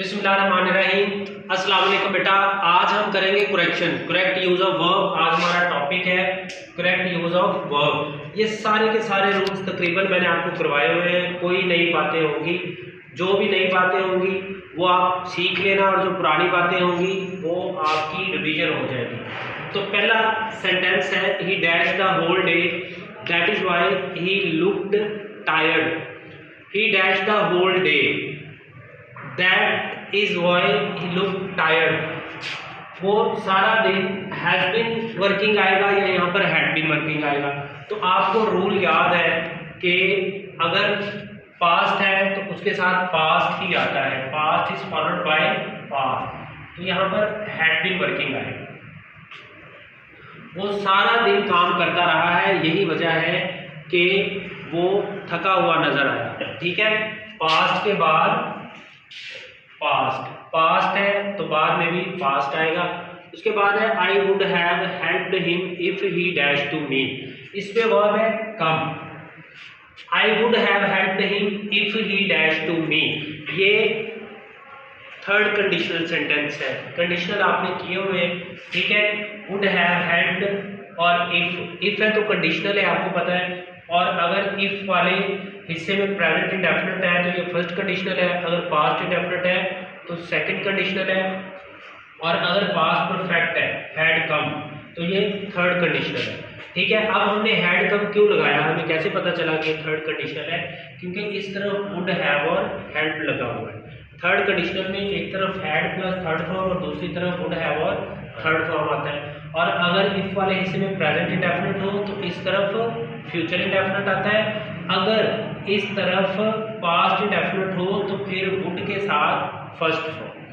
बिस्मिल्लाहिर्रहमानिर्रहीम। अस्सलाम वालेकुम बेटा, आज हम करेंगे correction, correct use of verb. आज हमारा टॉपिक है करेक्ट यूज ऑफ वर्ब। ये सारे के सारे रूल्स तकरीबन मैंने आपको करवाए हुए हैं, कोई नई बातें होंगी, जो भी नई बातें होंगी वो आप सीख लेना और जो पुरानी बातें होंगी वो आपकी रिवीजन हो जाएगी। तो पहला सेंटेंस है he dash the whole day that is why he looked tired. He dash the whole day that is why he look tired. वो सारा दिन हैज बीन वर्किंग आएगा या यहाँ पर हैड बीन वर्किंग आएगा। तो आपको रूल याद है कि अगर पास्ट है तो उसके साथ पास्ट ही आता है, past is followed by past. तो यहाँ पर हैड बीन वर्किंग आएगा। वो सारा दिन काम करता रहा है, यही वजह है कि वो थका हुआ नजर आया। ठीक है, पास्ट के बाद पास्ट है तो बाद में भी पास्ट आएगा। उसके बाद है I would have helped him if he dash to me. इस पे वर्ब है come. I would have helped him if he dash to me. ये थर्ड कंडीशनल सेंटेंस है, कंडीशनल आपने किए हुए। ठीक है, वुड हैव हेल्प्ड और इफ है तो कंडीशनल है, आपको पता है। और अगर इफ वाले हिस्से में प्रेजेंट इंडेफिनिट है तो ये फर्स्ट कंडीशनल है, अगर पास्ट इंडेफिनिट है तो सेकंड कंडीशनल है, और अगर पास्ट परफेक्ट है हैड कम तो ये थर्ड कंडीशनल है। ठीक है, अब हमने हैड कम क्यों लगाया, हमें कैसे पता चला कि थर्ड कंडीशनल है? क्योंकि इस तरफ वुड हैव और हेल्प लगा हुआ है। थर्ड कंडीशनल में एक तरफ हैड प्लस थर्ड फॉर्म और दूसरी तरफ वुड हैव और थर्ड फॉर्म आता है। और अगर इफ वाले हिस्से में प्रेजेंट इंडेफिनिट हो तो इस तरफ फ्यूचर इंडेफिनिट आता है। अगर इस तरफ पास्ट इंडेफिनिट हो तो फिर वुड के साथ फर्स्ट फॉर्म,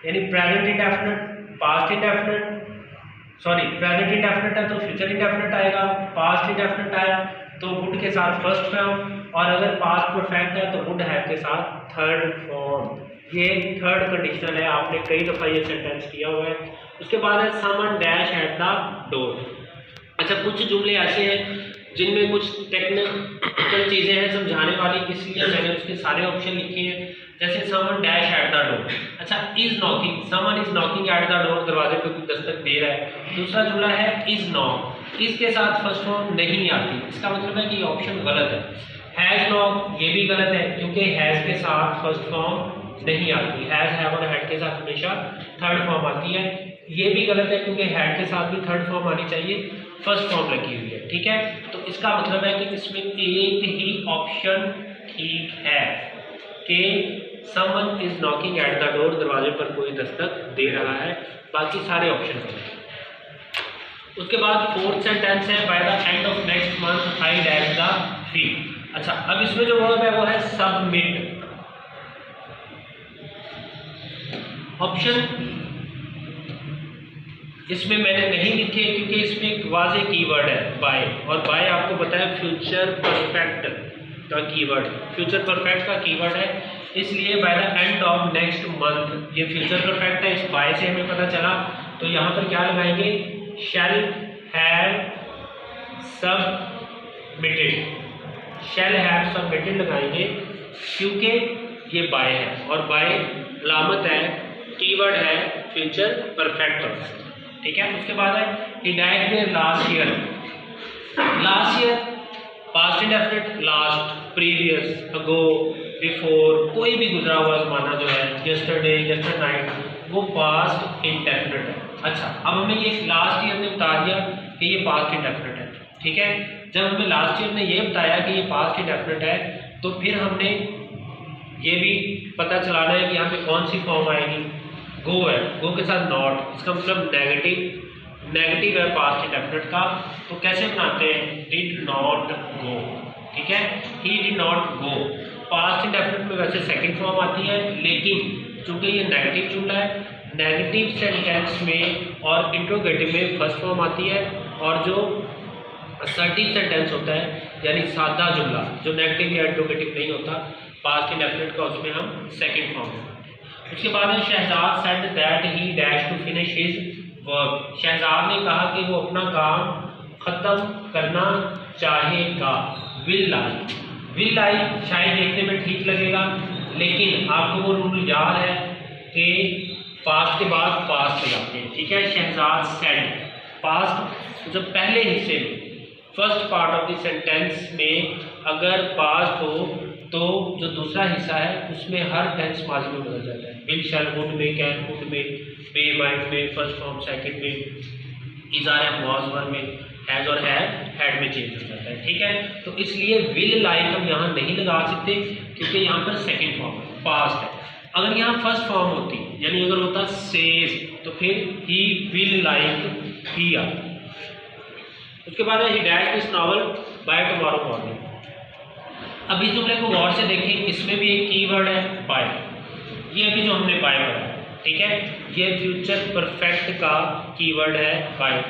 यानी present indefinite past indefinite, sorry present indefinite है तो फ्यूचर इंडेफिनिट आएगा, पास्ट इंडेफिनिट आया तो वुड के साथ फर्स्ट फॉर्म, और अगर पास्ट परफेक्ट है तो वुड हैव के साथ थर्ड फॉर्म। ये थर्ड कंडीशनल है, आपने कई दफ़ा ये सेंटेंस किया हुआ है। उसके बाद है someone dash at the door. अच्छा, कुछ जुमले ऐसे हैं जिनमें कुछ टेक्निकल चीज़ें हैं समझाने वाली, इसलिए मैंने उसके सारे ऑप्शन लिखे हैं। जैसे someone dash at the door. अच्छा, is knocking, someone is knocking at the door, दरवाजे पे कोई दस्तक दे रहा है। दूसरा जुमला है इज नॉक, इसके साथ फर्स्ट फॉर्म नहीं आती, इसका मतलब है कि ये ऑप्शन गलत है। हैज नॉक, ये भी गलत है क्योंकि हैज के साथ फर्स्ट फॉर्म नहीं आती, हैज हैव और हैड के साथ हमेशा थर्ड फॉर्म आती है। ये भी गलत है क्योंकि हैड के साथ भी थर्ड फॉर्म आनी चाहिए, फर्स्ट फॉर्म लगी हुई है। ठीक है, तो इसका मतलब है कि इसमें एक ही ऑप्शन ठीक है कि someone is knocking at the door, दरवाजे पर कोई दस्तक दे रहा है, बाकी सारे ऑप्शन गलत हैं। उसके बाद फोर्थ सेंटेंस है by the end of next month I dash the fee. अच्छा, अब इसमें जो वर्ब है वो है सबमिट। ऑप्शन इसमें मैंने नहीं लिखे क्योंकि इसमें एक वाज़ेह कीवर्ड है बाय, और बाय आपको पता है फ्यूचर परफेक्ट का कीवर्ड, फ्यूचर परफेक्ट का कीवर्ड है, इसलिए by the end of next month ये फ्यूचर परफेक्ट है। इस बाय से हमें पता चला, तो यहाँ पर क्या लगाएंगे, shall have submitted, shall have submitted लगाएंगे क्योंकि ये बाय है, और बाय अलामत है, कीवर्ड है फ्यूचर परफेक्ट। ठीक है, उसके बाद है he died there last year. Last year past indefinite, last, previous, ago, before, कोई भी गुजरा हुआ ज़माना जो है, यस्टरडे, यस्टर नाइट, वो पास्ट इंडेफिनिट है। अच्छा, अब हमें ये लास्ट ईयर ने बता दिया कि ये पास्ट इंडेफिनिट है। ठीक है, जब हमें लास्ट ईयर ने ये बताया कि ये पास्ट इंडेफिनिट है तो फिर हमने ये भी पता चलाना है कि यहाँ पे कौन सी फॉर्म आएगी। गो है, गो के साथ नॉट, इसका मतलब नेगेटिव है पास्ट इंडेफिनिट का, तो कैसे बनाते हैं, डिड नॉट गो। ठीक है, he did not go. Past indefinite में वैसे सेकंड फॉर्म आती है, लेकिन चूंकि ये नेगेटिव जुमला है, नेगेटिव सेंटेंस में और इंट्रोगेटिव में फर्स्ट फॉर्म आती है, और जो असर्टिव सेंटेंस होता है यानी सादा जुमला जो नेगेटिव या इंट्रोगेटिव नहीं होता पास्ट इंडेफिनिट का, उसमें हम सेकंड फॉर्म। उसके बाद है Shahzad said that he dash to finish his work. Shahzad ने कहा कि वो अपना काम ख़त्म करना चाहेगा। विल लाई शायद देखने में ठीक लगेगा, लेकिन आपको वो रूल याद है कि पास्ट के बाद पास्ट लगाते हैं, ठीक है। शहजाद सेड, पास्ट जब पहले हिस्से में first part of the sentence में अगर पास्ट हो तो जो दूसरा हिस्सा है उसमें हर टेंस माजी में बदल जाता है। विल, शैल, वुड में, कैन, कुड में, मे, माइट में, फर्स्ट फॉर्म, सेकंड में, इज, आर, एम, वाज, वर में, हैज और हैड में चेंज हो जाता है, ठीक है। तो इसलिए विल लाइक हम यहाँ नहीं लगा सकते क्योंकि यहाँ पर सेकंड फॉर्म पास्ट है। अगर यहाँ फर्स्ट फॉर्म होती यानी अगर होता सेज तो फिर ही विल लाइक ही आता। उसके बाद है he dash this novel by tomorrow morning. अब इस जुमले को गौर से देखें, इसमें भी एक कीवर्ड है बाय। ये अभी जो हमने बाय पढ़ा, ठीक है, ये फ्यूचर परफेक्ट का कीवर्ड है बाय।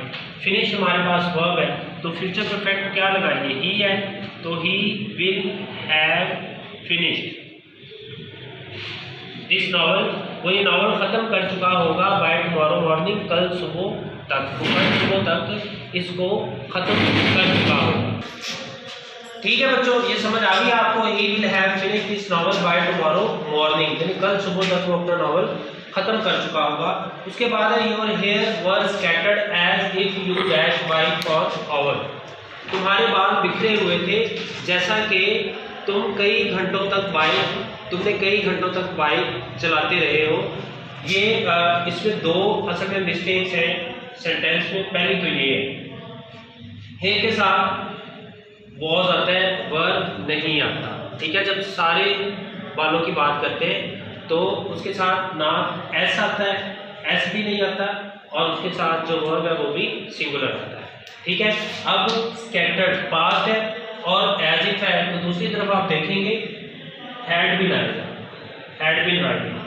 फिनिश हमारे पास वर्ब है तो फ्यूचर परफेक्ट क्या लगाएंगे, ही है तो he will have finished this novel. वो ये नॉवल ख़त्म कर चुका होगा बाय टुमारो मॉर्निंग, कल सुबह तक, कल सुबह तक इसको ख़त्म कर चुका होगा। ठीक है बच्चों, ये समझ आ गई आपको। He will have finished this novel by tomorrow morning, यानी कल सुबह तक वो अपना नॉवल खत्म कर चुका होगा। उसके बाद है your hair were scattered as if you dash bike for hour. तुम्हारे बाल बिखरे हुए थे जैसा कि तुमने कई घंटों तक बाइक चलाते रहे हो। ये इसमें दो असल में मिस्टेक्स हैं सेंटेंस में। पहली तो ये है के साथ वॉज आता है, वर नहीं आता, ठीक है। जब सारे बालों की बात करते हैं तो उसके साथ ना एस आता है, एस भी नहीं आता, और उसके साथ जो वर्ब है वो भी सिंगुलर आता है, ठीक है। अब स्कैटर्ड पास्ट है और एज इफ है तो दूसरी तरफ आप देखेंगे हैड बीन आएगा, हैड बीन राइटिंग।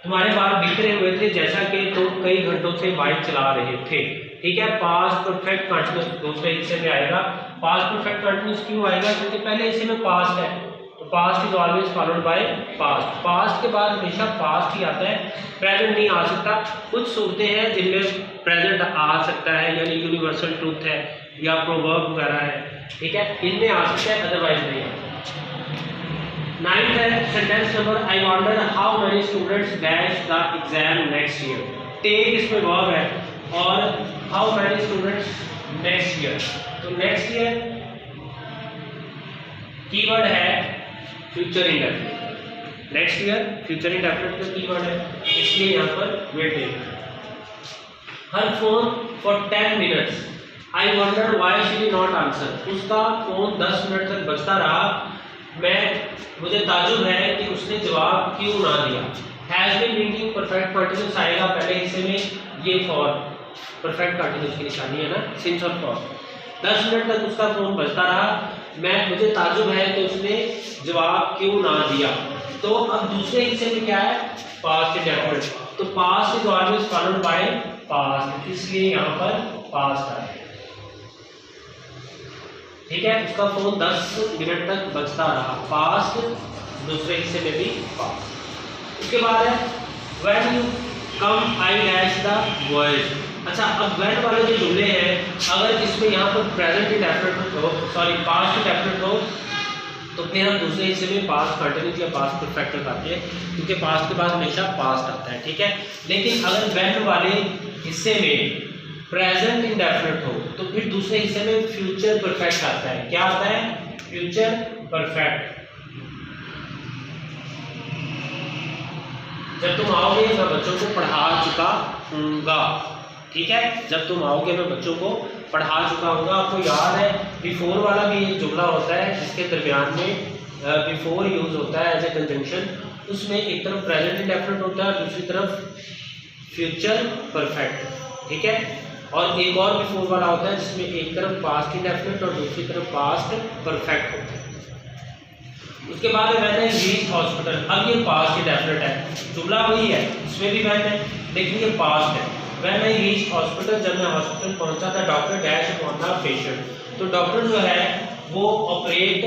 तुम्हारे बाल बिखरे हुए थे जैसा कि तुम कई घंटों से बाइक चला रहे थे, ठीक है। पास्ट परफेक्ट कंटिन्यूस दूसरे हिस्से में आएगा। पास्ट परफेक्ट कंटिन्यूस क्यों आएगा, क्योंकि पहले हिस्से में पास्ट है तो past is always followed by past. Past के बाद हमेशा पास्ट ही आता है, प्रेजेंट नहीं आ सकता। कुछ सूरतें हैं जिनमें प्रेजेंट आ सकता है, यानी यूनिवर्सल ट्रूथ है या प्रोवर्ब वगैरह है, ठीक है, इनमें आ सकता है, अदरवाइज नहीं आता। 9th है sentence number, I wonder how many students dash the exam next year. Take इसमें वर्ब है और how many students next year, तो नेक्स्ट ईयर कीवर्ड है future indefinite. Next year future indefinite का कीवर्ड है, इसलिए यहाँ पर will take. Her phone for 10 minutes, I wonder why she did not answer. उसका फोन 10 मिनट तक बजता रहा, मुझे ताजुब है कि उसने जवाब क्यों ना दिया। Has been meaning perfect continuous आएगा पहले हिस्से में, ये फॉर परफेक्ट कंटिन्यूस की निशानी है ना, सिंस और फॉर। 10 मिनट तक उसका फोन बजता रहा, मुझे ताजुब है कि उसने जवाब क्यों ना दिया। तो अब दूसरे हिस्से में क्या है, पास्ट इंडेफिनिट, तो past is always followed by past, इसलिए यहाँ पर पास्ट आया, ठीक है। उसका फोन 10 मिनट तक बजता रहा, पास्ट, दूसरे हिस्से में भी पास्ट। उसके बाद है when you come I dash the voice. अच्छा, अब व्हेन वाले जो जुमले हैं, अगर इसमें यहाँ पर प्रेजेंट इंडेफिनिट हो, सॉरी पास्ट इंडेफिनिट हो, तो फिर हम दूसरे हिस्से में पास्ट कंटिन्यूस या पास्ट परफेक्ट लगाते हैं, क्योंकि पास्ट के बाद हमेशा पास्ट आता है, ठीक है। लेकिन अगर व्हेन वाले हिस्से में प्रेजेंट इंडेफिनिट हो तो फिर दूसरे हिस्से में फ्यूचर परफेक्ट आता है। क्या आता है, फ्यूचर परफेक्ट। जब तुम आओगे मैं बच्चों को पढ़ा चुका हूँगा, ठीक है, जब तुम आओगे मैं बच्चों को पढ़ा चुका हूँगा। आपको याद है बिफोर वाला भी एक जुमला होता है जिसके दरमियान में बिफोर यूज होता है एज ए कंजंक्शन, उसमें एक तरफ प्रेजेंट इंडेफिनिट होता है, दूसरी तरफ फ्यूचर परफेक्ट, ठीक है। और एक और बिफोर वाला होता है जिसमें एक तरफ पास्ट इंडेफिनिट और दूसरी तरफ पास्ट परफेक्ट होता है। उसके बाद मैंने रीच हॉस्पिटल, अब ये पास्ट इंडेफिनिट है, जुमला वही है, इसमें भी मैंने, लेकिन ये पास्ट है। व्हेन आई रीच हॉस्पिटल, जब मैं हॉस्पिटल पहुंचा था, doctor dash upon the patient, तो डॉक्टर जो है वो ऑपरेट।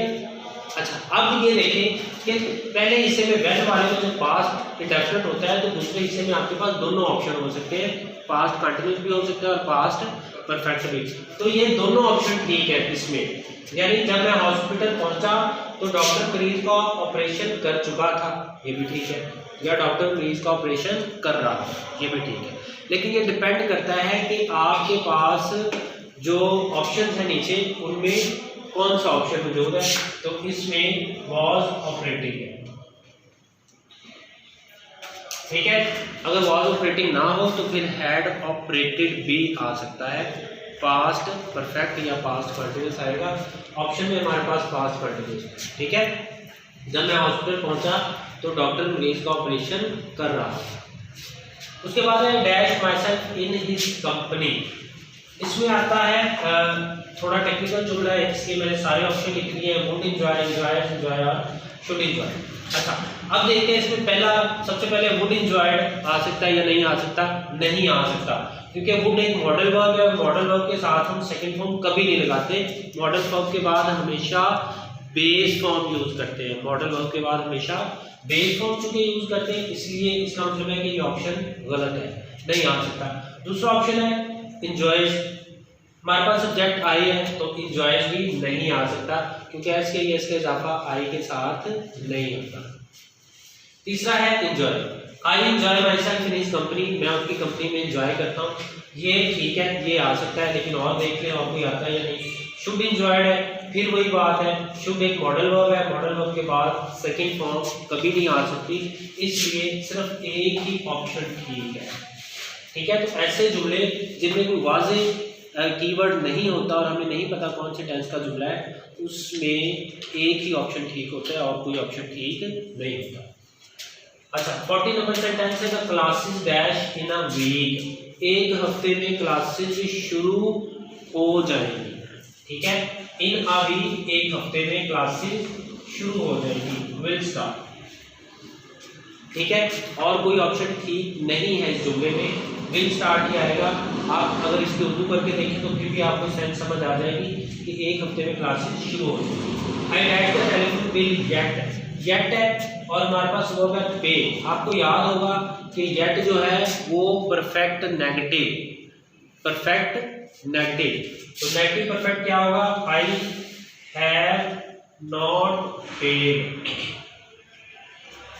अच्छा, अब ये देखें कि पहले हिस्से में व्हेन वाले में जब पास्ट इंडेफिनिट होता है तो दूसरे हिस्से में आपके पास दोनों ऑप्शन हो सकते हैं, पास्ट कंटिन्यूस भी हो सकता है और पास्ट परफेक्ट भी। तो ये दोनों ऑप्शन ठीक है इसमें, यानी जब मैं हॉस्पिटल पहुंचा तो डॉक्टर मरीज का ऑपरेशन कर चुका था, ये भी ठीक है, या डॉक्टर मरीज का ऑपरेशन कर रहा था, ये भी ठीक है। लेकिन ये डिपेंड करता है कि आपके पास जो ऑप्शन है नीचे उनमें कौन सा ऑप्शन मौजूद है। तो इसमें वॉज ऑपरेटिंग है, ठीक है। अगर वॉज ऑपरेटिंग ना हो तो फिर हैड ऑपरेटेड भी आ सकता है, पास्ट परफेक्ट या पास्ट कंटिन्यूस आएगा। ऑप्शन में हमारे पास पास्ट कंटिन्यूस, ठीक है। जब मैं हॉस्पिटल पहुंचा तो डॉक्टर मरीज का ऑपरेशन कर रहा था। उसके बाद है dash my self in his company. इसमें आता है थोड़ा टेक्निकल जुमला है, इसके मैंने सारे ऑप्शन लिख दिए हैं, वुड एंजॉय, एंजॉयड, एंजॉय और शुड एंजॉय। अच्छा, अब देखते हैं इसमें पहला सबसे पहले वुड एंजॉयड आ सकता है या नहीं आ सकता? नहीं आ सकता, क्योंकि वुड एक मॉडल वर्ब है, मॉडल वर्ब के साथ हम सेकंड फॉर्म कभी नहीं लगाते। मॉडल वर्ब के बाद हमेशा बेस फॉर्म यूज करते हैं, मॉडल वर्ब के बाद हमेशा बेस फॉर्म चूंकि यूज करते हैं, इसलिए इसका मतलब है कि ये ऑप्शन गलत है, नहीं आ सकता। दूसरा ऑप्शन है इंजॉयज, हमारे पास सब्जेक्ट आई है तो इंजॉयज भी नहीं आ सकता, क्योंकि एस के इसका इजाफा आई के साथ नहीं होता। तीसरा है enjoy, I enjoy my self in his company, मैं उनकी कंपनी में एंजॉय करता हूँ, ये ठीक है, ये आ सकता है। लेकिन और देख लें और कोई आता है या नहीं। शुड एंजॉयड है, फिर वही बात है, शुड एक मॉडल वर्ब है, मॉडल वर्ब के बाद सेकंड फॉर्म कभी नहीं आ सकती, इसलिए सिर्फ एक ही ऑप्शन ठीक है, ठीक है। तो ऐसे जुमले जिनमें कोई वाज़ेह कीवर्ड नहीं होता और हमें नहीं पता कौन से टेंस का जुमला है, उसमें एक ही ऑप्शन ठीक होता है और कोई ऑप्शन ठीक नहीं होता। अच्छा, 40 नंबर सेंटेंस है the classes dash in a week, एक हफ्ते में क्लासेस शुरू हो जाएंगी, ठीक है। इन अ वीक, एक हफ्ते में क्लासेस शुरू हो जाएंगी, विल स्टार्ट, ठीक है। और कोई ऑप्शन ठीक नहीं है इस जुमले में, विल स्टार्ट ही आएगा। आप अगर इसकी उर्दू करके देखें तो फिर भी आपको सेंस समझ आ जाएगी कि एक हफ्ते में क्लासेस शुरू हो जाएंगी। I dash the telephone bill yet, yet है और हमारे पास वर्ब है पे। आपको याद होगा कि येट जो है वो परफेक्ट नेगेटिव, परफेक्ट नेगेटिव, तो नेगेटिव परफेक्ट क्या होगा? I have not paid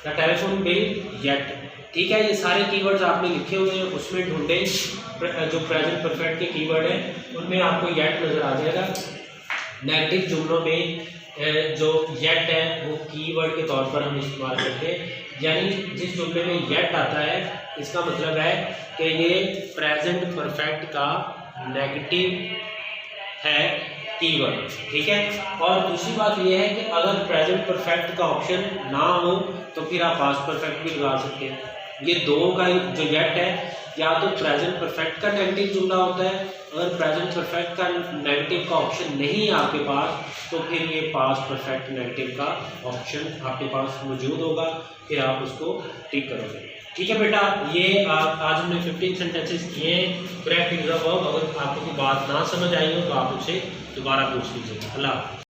the telephone bill yet, ठीक है। ये सारे कीवर्ड्स आपने लिखे हुए हैं, उसमें ढूंढे जो प्रेजेंट परफेक्ट के कीवर्ड हैं, उनमें आपको येट नजर आ जाएगा। नेगेटिव जुमलों में जो येट है वो कीवर्ड के तौर पर हम इस्तेमाल करते हैं, यानी जिस जुमले में येट आता है इसका मतलब है कि ये प्रेजेंट परफेक्ट का नेगेटिव है कीवर्ड, ठीक है। और दूसरी बात यह है कि अगर प्रेजेंट परफेक्ट का ऑप्शन ना हो तो फिर आप पास्ट परफेक्ट भी लगा सकते हैं। ये दो का जो येट है या तो प्रेजेंट परफेक्ट का नेगेटिव जुमला होता है, अगर प्रेजेंट परफेक्ट का नेगेटिव का ऑप्शन नहीं है आपके पास तो फिर ये पास्ट परफेक्ट नेगेटिव का ऑप्शन आपके पास मौजूद होगा, फिर आप उसको टिक करोगे, ठीक है बेटा। ये आज हमने 15 सेंटेंसेस किए ब्रेक एग्जाम। अगर आपको कोई बात ना समझ आई हो तो आप मुझसे दोबारा पूछ लीजिएगा। अल्लाह।